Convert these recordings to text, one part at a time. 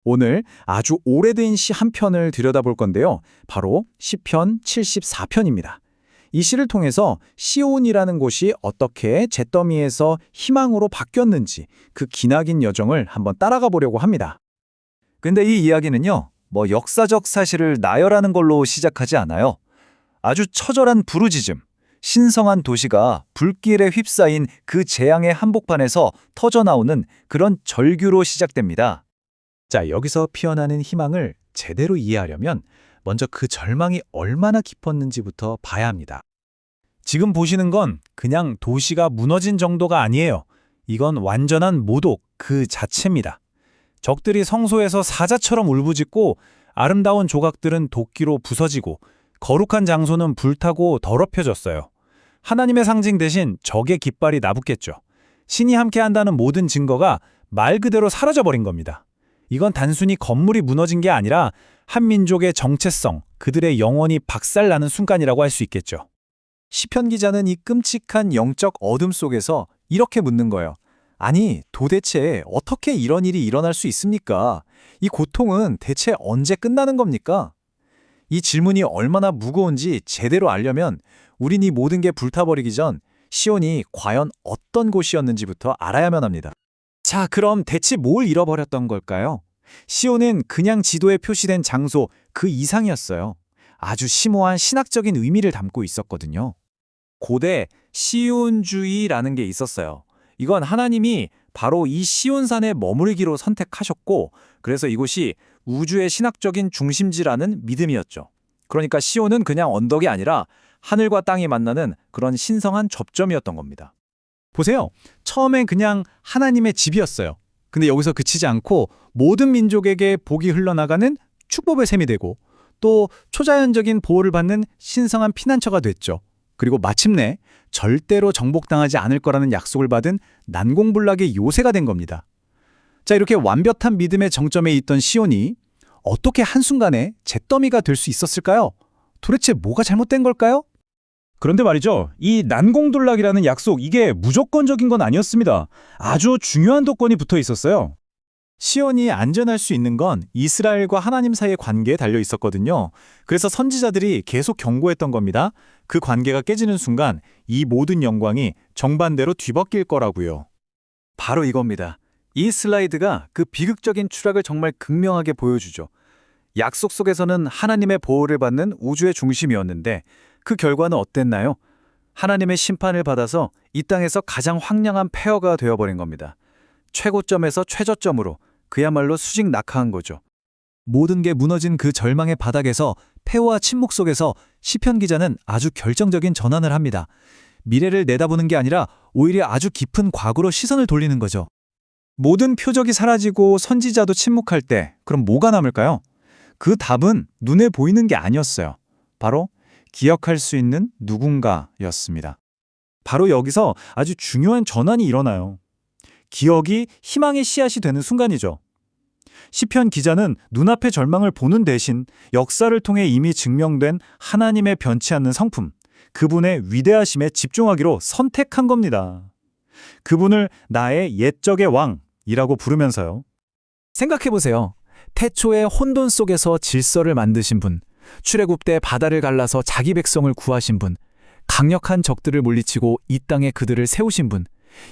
오늘 아주 오래된 시 한 편을 들여다볼 건데요. 바로 시편 74편입니다. 이 시를 통해서 시온이라는 곳이 어떻게 잿더미에서 희망으로 바뀌었는지 그 기나긴 여정을 한번 따라가 보려고 합니다. 근데 이 이야기는요, 역사적 사실을 나열하는 걸로 시작하지 않아요. 아주 처절한 부르짖음, 신성한 도시가 불길에 휩싸인 그 재앙의 한복판에서 터져나오는 그런 절규로 시작됩니다. 자, 여기서 피어나는 희망을 제대로 이해하려면 먼저 그 절망이 얼마나 깊었는지부터 봐야 합니다. 지금 보시는 건 그냥 도시가 무너진 정도가 아니에요. 이건 완전한 모독 그 자체입니다. 적들이 성소에서 사자처럼 울부짖고 아름다운 조각들은 도끼로 부서지고 거룩한 장소는 불타고 더럽혀졌어요. 하나님의 상징 대신 적의 깃발이 나붙겠죠. 신이 함께한다는 모든 증거가 말 그대로 사라져버린 겁니다. 이건 단순히 건물이 무너진 게 아니라 한 민족의 정체성, 그들의 영혼이 박살나는 순간이라고 할 수 있겠죠. 시편 기자는 이 끔찍한 영적 어둠 속에서 이렇게 묻는 거예요. 아니, 도대체 어떻게 이런 일이 일어날 수 있습니까? 이 고통은 대체 언제 끝나는 겁니까? 이 질문이 얼마나 무거운지 제대로 알려면 우린 이 모든 게 불타버리기 전 시온이 과연 어떤 곳이었는지부터 알아야만 합니다. 자, 그럼 대체 뭘 잃어버렸던 걸까요? 시온은 그냥 지도에 표시된 장소 그 이상이었어요. 아주 심오한 신학적인 의미를 담고 있었거든요. 고대 시온주의라는 게 있었어요. 이건 하나님이 바로 이 시온산에 머무르기로 선택하셨고, 그래서 이곳이 우주의 신학적인 중심지라는 믿음이었죠. 그러니까 시온은 그냥 언덕이 아니라 하늘과 땅이 만나는 그런 신성한 접점이었던 겁니다. 보세요. 처음엔 그냥 하나님의 집이었어요. 근데 여기서 그치지 않고 모든 민족에게 복이 흘러나가는 축복의 셈이 되고 또 초자연적인 보호를 받는 신성한 피난처가 됐죠. 그리고 마침내 절대로 정복당하지 않을 거라는 약속을 받은 난공불락의 요새가 된 겁니다. 자, 이렇게 완벽한 믿음의 정점에 있던 시온이 어떻게 한순간에 잿더미가 될 수 있었을까요? 도대체 뭐가 잘못된 걸까요? 그런데 말이죠. 이 난공불락이라는 약속, 이게 무조건적인 건 아니었습니다. 아주 중요한 조건이 붙어 있었어요. 시온이 안전할 수 있는 건 이스라엘과 하나님 사이의 관계에 달려 있었거든요. 그래서 선지자들이 계속 경고했던 겁니다. 그 관계가 깨지는 순간 이 모든 영광이 정반대로 뒤바뀔 거라고요. 바로 이겁니다. 이 슬라이드가 그 비극적인 추락을 정말 극명하게 보여주죠. 약속 속에서는 하나님의 보호를 받는 우주의 중심이었는데 그 결과는 어땠나요? 하나님의 심판을 받아서 이 땅에서 가장 황량한 폐허가 되어버린 겁니다. 최고점에서 최저점으로 그야말로 수직 낙하한 거죠. 모든 게 무너진 그 절망의 바닥에서 폐허와 침묵 속에서 시편 기자는 아주 결정적인 전환을 합니다. 미래를 내다보는 게 아니라 오히려 아주 깊은 과거로 시선을 돌리는 거죠. 모든 표적이 사라지고 선지자도 침묵할 때 그럼 뭐가 남을까요? 그 답은 눈에 보이는 게 아니었어요. 바로 기억할 수 있는 누군가였습니다. 바로 여기서 아주 중요한 전환이 일어나요. 기억이 희망의 씨앗이 되는 순간이죠. 시편 기자는 눈앞의 절망을 보는 대신 역사를 통해 이미 증명된 하나님의 변치 않는 성품, 그분의 위대하심에 집중하기로 선택한 겁니다. 그분을 나의 옛적의 왕이라고 부르면서요. 생각해보세요. 태초의 혼돈 속에서 질서를 만드신 분, 출애굽 때 바다를 갈라서 자기 백성을 구하신 분, 강력한 적들을 물리치고 이 땅에 그들을 세우신 분,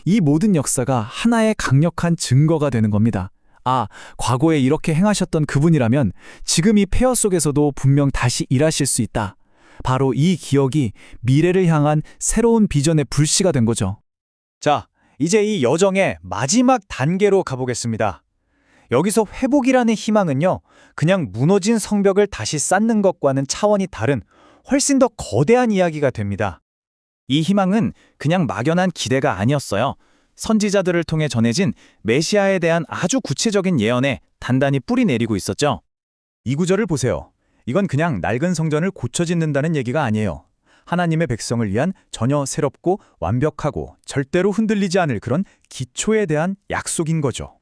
이 모든 역사가 하나의 강력한 증거가 되는 겁니다. 아, 과거에 이렇게 행하셨던 그분이라면 지금 이 폐허 속에서도 분명 다시 일하실 수 있다. 바로 이 기억이 미래를 향한 새로운 비전의 불씨가 된 거죠. 자, 이제 이 여정의 마지막 단계로 가보겠습니다. 여기서 회복이라는 희망은요, 그냥 무너진 성벽을 다시 쌓는 것과는 차원이 다른 훨씬 더 거대한 이야기가 됩니다. 이 희망은 그냥 막연한 기대가 아니었어요. 선지자들을 통해 전해진 메시아에 대한 아주 구체적인 예언에 단단히 뿌리 내리고 있었죠. 이 구절을 보세요. 이건 그냥 낡은 성전을 고쳐짓는다는 얘기가 아니에요. 하나님의 백성을 위한 전혀 새롭고 완벽하고 절대로 흔들리지 않을 그런 기초에 대한 약속인 거죠.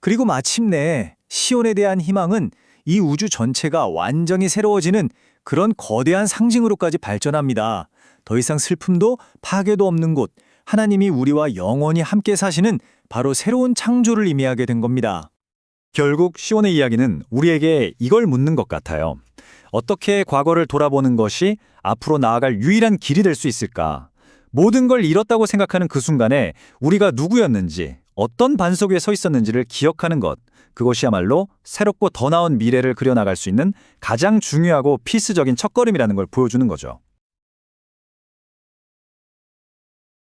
그리고 마침내 시온에 대한 희망은 이 우주 전체가 완전히 새로워지는 그런 거대한 상징으로까지 발전합니다. 더 이상 슬픔도 파괴도 없는 곳, 하나님이 우리와 영원히 함께 사시는 바로 새로운 창조를 의미하게 된 겁니다. 결국 시온의 이야기는 우리에게 이걸 묻는 것 같아요. 어떻게 과거를 돌아보는 것이 앞으로 나아갈 유일한 길이 될 수 있을까? 모든 걸 잃었다고 생각하는 그 순간에 우리가 누구였는지, 어떤 반석 위에 서 있었는지를 기억하는 것, 그것이야말로 새롭고 더 나은 미래를 그려나갈 수 있는 가장 중요하고 필수적인 첫걸음이라는 걸 보여주는 거죠.